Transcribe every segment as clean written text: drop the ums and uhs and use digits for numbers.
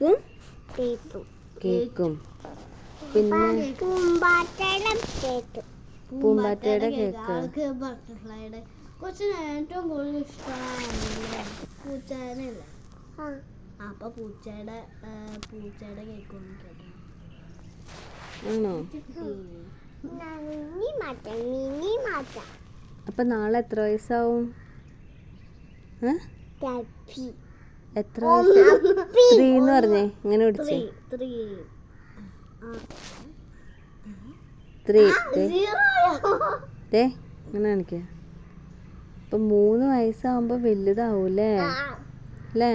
ഉപ്പും കേക്കും. പിന്നെ പൂമ്പാറ്റയുടെ കേക്ക്. ബട്ടർഫ്ലൈയുടെ കൊച്ചിന് ഏറ്റവും കൂടുതൽ ഇഷ്ടമാണ് പൂച്ചേനല്ലേ. അപ്പൊ പൂച്ചയുടെ കേക്ക് ഒന്നും കേട്ടോ. ആണോ? അപ്പൊ നാളെ എത്ര വയസ്സാവും? എത്ര വയസ്സ്? 3 എന്ന് പറഞ്ഞേ. ഇങ്ങനെ പിടിച്ചേ. 3 ഇങ്ങനെ കാണിക്ക. അപ്പൊ 3 വയസ്സാവുമ്പോ വലുതാവൂലേ അല്ലേ?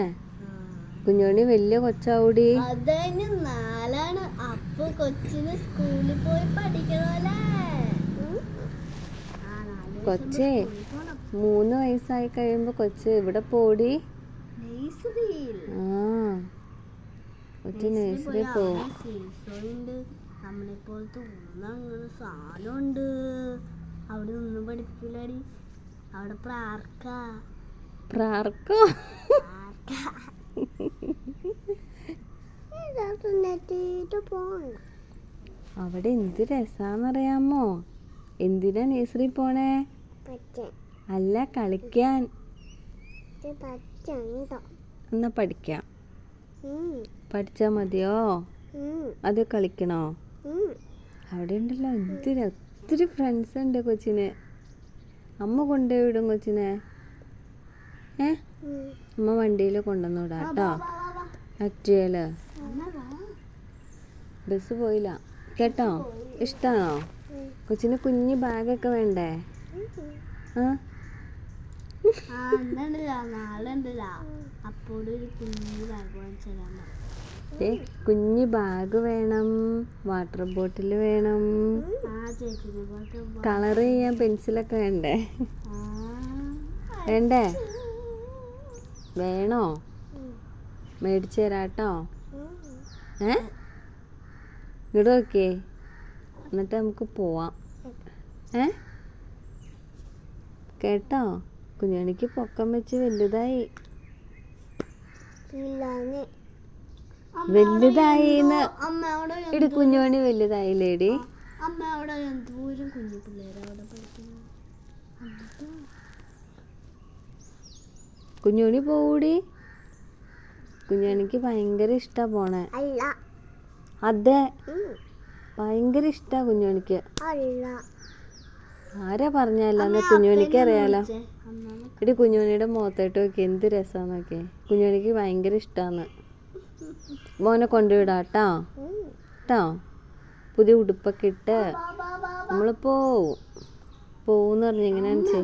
കുഞ്ഞോണി വലിയ കൊച്ചാവൂടി. അതന്നെ 4 അപ്പൊ കൊച്ചിന് സ്കൂളിൽ പോയി പഠിക്കണല്ലേ. കൊച്ചേ 3 വയസ്സായി കഴിയുമ്പോ കൊച്ച് ഇവിടെ പോടി. കൊച്ചു നഴ്സറി പോവും. നമ്മളെ പോലത്തെ അങ്ങനെ സാധനമുണ്ട്. അവിടെ ഒന്നും പഠിപ്പിക്കില്ലടി. അവിടെ പ്രാർക്കോ അവിടെ എന്ത് രസാന്നറിയാമോ? എന്തിനാ നഴ്സറി പോണേ? അല്ല, കളിക്കാൻ. എന്നാ പഠിക്കാം. പഠിച്ചാ മതിയോ? അത് കളിക്കണോ? അവിടെ ഉണ്ടല്ലോ ഒത്തിരി ഫ്രണ്ട്സ് ഉണ്ട് കൊച്ചിന്. അമ്മ കൊണ്ടുപോയി വിടും കൊച്ചിനെ. അമ്മ വണ്ടിയിൽ കൊണ്ടുവന്നു വിടാട്ടോ. അറ്റുകേല് ബസ് പോയില്ല കേട്ടോ. ഇഷ്ടാണോ? കൊച്ചിന് കുഞ്ഞു ബാഗൊക്കെ വേണ്ടേ? കുഞ്ഞു ബാഗ് വേണം, വാട്ടർ ബോട്ടിൽ വേണം, കളർ ചെയ്യാൻ പെൻസിലൊക്കെ വേണ്ടേ? വേണ്ടേ? വേണോ? മേടിച്ചു തരാട്ടോ. ഇങ്ങോട്ട് നോക്കിയേ, എന്നിട്ട് നമുക്ക് പോവാം. കേട്ടോ? കുഞ്ഞാണിക്ക് പൊക്കം വെച്ച് വലുതായി. ഇടി കുഞ്ഞോണി വലുതായില്ലേടി. കുഞ്ഞോണി പോകൂടി. കുഞ്ഞോണിക്ക് ഭയങ്കര ഇഷ്ടാ പോണേ. അതെ, ഭയങ്കര ഇഷ്ടാ കുഞ്ഞോണിക്ക്. ആരാ പറഞ്ഞല്ല? കുഞ്ഞോണിക്ക് അറിയാലോ. ഇടി കുഞ്ഞോണിയുടെ മുഖത്തോട്ട് നോക്കി, എന്ത് രസാന്ന് നോക്കിയേ. കുഞ്ഞോണിക്ക് ഭയങ്കര ഇഷ്ടാന്ന്. മോനെ കൊണ്ടുവിടാട്ടോ കേട്ടോ. പുതിയ ഉടുപ്പൊക്കെ ഇട്ട് നമ്മള് പോവൂന്ന് പറഞ്ഞു. എങ്ങനെയാണെന്ന്